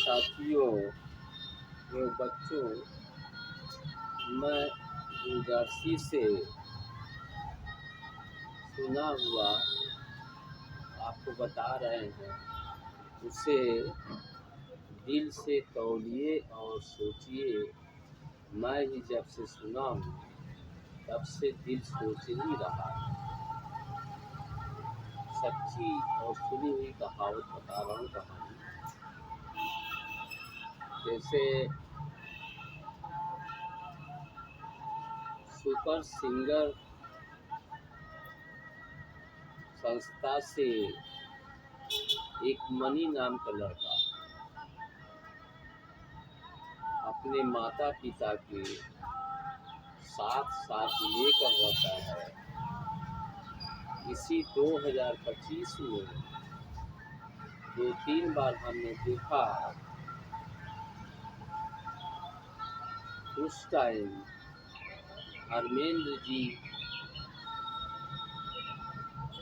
साथियों एवं बच्चों, मैं दूरदर्शी से सुना हुआ आपको बता रहे हैं, उसे दिल से तौलिए और सोचिए। मैं भी जब से सुना हूँ तब से दिल सोच ही रहा है। सच्ची और सुनी हुई कहावत बता रहा हूँ कहानी। जैसे सुपर सिंगर संस्था से एक मनी नाम का लड़का अपने माता पिता के साथ साथ लेकर रहता है। इसी 2025 में 2-3 बार हमने देखा। उस टाइम धर्मेंद्र जी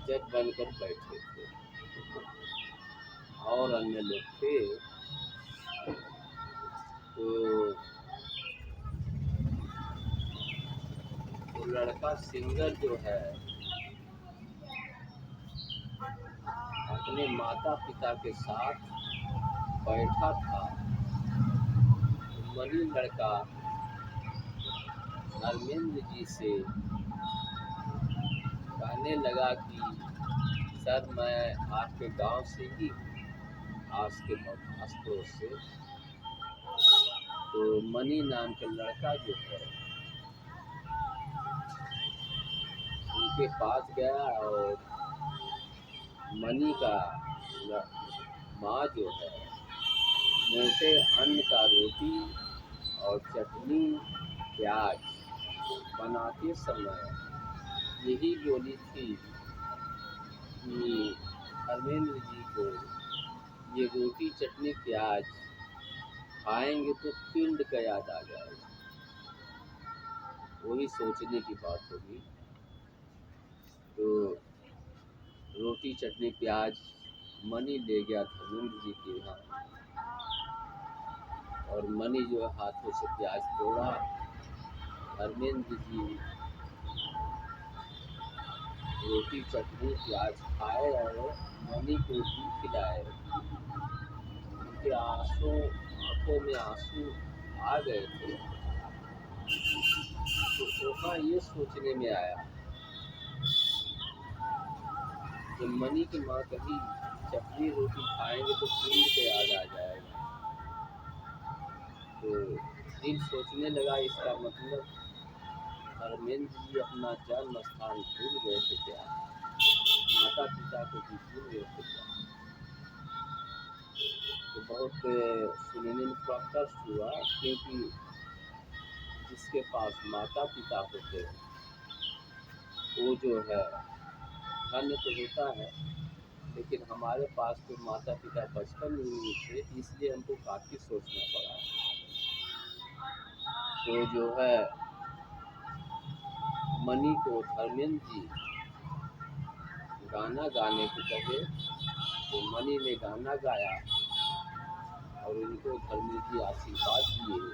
जज बनकर बैठे थे और अन्य लोग थे। तो वो लड़का सिंगर जो है अपने माता पिता के साथ बैठा था। तो मनी लड़का धर्मेंद्र जी से कहने लगा कि सर, मैं आपके गांव से ही आस के पड़ोस से। तो मनी नाम का लड़का जो है उनके पास गया और मनी का माँ जो है मोटे अन्न का रोटी और चटनी प्याज बनाते समय यही बोली थी कि धर्मेंद्र जी को ये रोटी चटनी प्याज खाएंगे तो पिंड का याद आ जाएगा। वही सोचने की बात होगी। तो रोटी चटनी प्याज मनी ले गया धर्मेंद्र जी के यहाँ, और मनी जो है हाथों से प्याज तोड़ा। धर्मेंद्र जी रोटी चटनी प्याज खाए और मनी को भी खिलाए। उनके आंखों में आंसू आ गए थे। तो वहाँ ये सोचने में आया कि मनी की माँ कहीं चटनी रोटी खाएंगे तो पिंड के याद आ जाएगा। तो दिल सोचने लगा, इसका मतलब धर्मेंद्र जी अपना जन्म स्थान भूल गए थे क्या? माता पिता को भी भूल गए थे क्या? तो बहुत सुनने में थोड़ा कष्ट हुआ, क्योंकि जिसके पास माता पिता होते हैं वो जो है धन्य तो होता है। लेकिन हमारे पास तो माता पिता बचपन में नहीं थे, इसलिए हमको काफ़ी सोचना पड़ा। तो जो है मनी को धर्मेंद्र जी गाना गाने को कहे, तो मनी ने गाना गाया और उनको धर्मेंद्र जी आशीर्वाद दिए।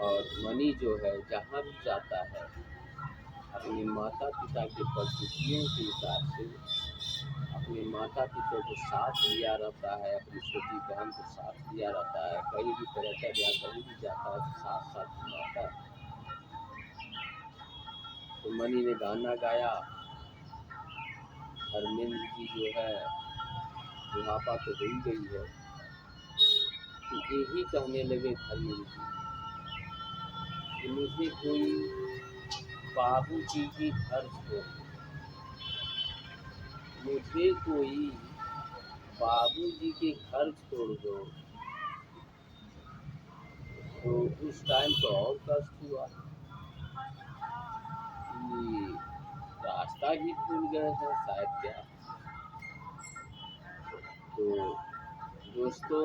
और मनी जो है जहाँ भी जाता है अपने माता पिता के परिस्थितियों के हिसाब से अपने माता पिता को साथ लिया रहता है, अपनी छोटी बहन को साथ लिया रहता है। कहीं भी पर्यटक या कहीं भी जाता है तो साथ साथ घुमाता है। तो मनी ने गाना गाया। धर्मेंद्र जी जो है बुढ़ापा तो हो ही गई है, तो यही कहने लगे धर्मेंद्र जी कि मुझे कोई बाबूजी की घर छोड़ दो, मुझे कोई बाबूजी के घर छोड़ दो। तो उस टाइम तो और कष्ट हुआ कि रास्ता भी भूल गए हैं शायद क्या। तो दोस्तों,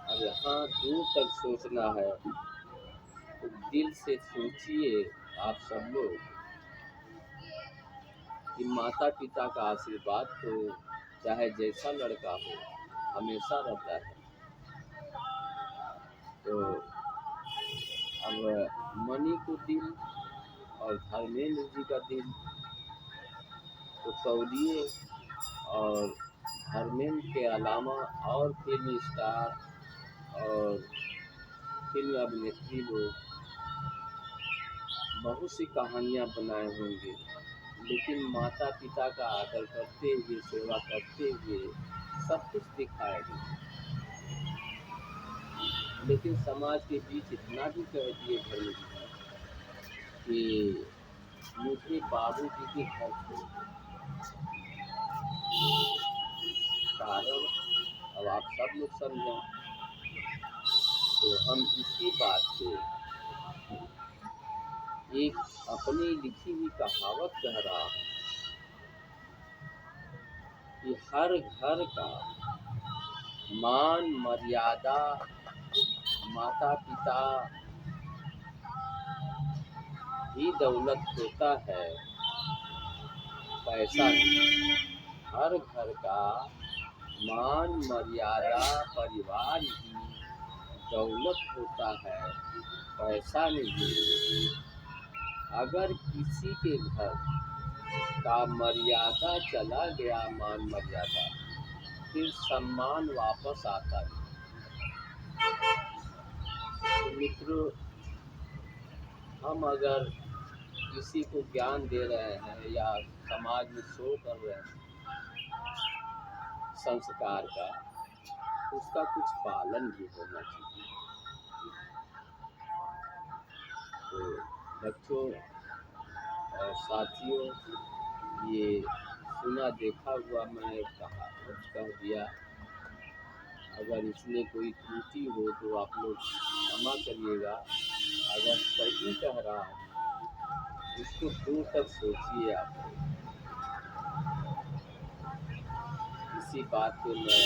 अब यहाँ दूर तक सोचना है, तो दिल से सोचिए आप सब लोग कि माता पिता का आशीर्वाद तो चाहे जैसा लड़का हो, हमेशा रहता है। तो अब मणि को दिल और धर्मेंद्र जी का दिल तो तौलिए, और धर्मेंद्र के अलावा और फिल्म स्टार और फिल्म अभिनेत्री लोग बहुत सी कहानियाँ बनाए होंगे, लेकिन माता पिता का आदर करते हुए, सेवा करते हुए सब कुछ दिखाया गया। लेकिन समाज के बीच इतना भी कह दिए धर्म कि मुझे बाबूजी के घर छोड़ दो। कारण अब आप सब लोग समझें। तो हम इसी बात से एक अपनी लिखी हुई कहावत कह रहा हूँ कि हर घर का मान मर्यादा माता पिता ही दौलत होता है, पैसा नहीं। हर घर का मान मर्यादा परिवार ही दौलत होता है, पैसा नहीं। अगर किसी के घर का मर्यादा चला गया, मान मर्यादा, फिर सम्मान वापस आता है। तो मित्रों, हम अगर किसी को ज्ञान दे रहे हैं या समाज में शो कर रहे हैं संस्कार का, उसका कुछ पालन भी होना चाहिए। तो बच्चों और साथियों, ये सुना देखा हुआ मैं कह दिया। अगर इसमें कोई त्रुटि हो तो आप लोग क्षमा करिएगा। अगर सही कह रहा हूँ इसको दूर तक सोचिए आप। इसी बात पे मैं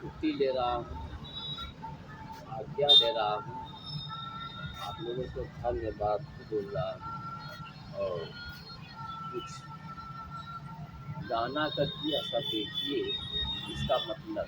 छुट्टी ले रहा हूँ, आज्ञा ले रहा हूँ। आप लोगों को धन्यवाद बोल रहा हूँ। और कुछ गाना करके ऐसा देखिए इसका मतलब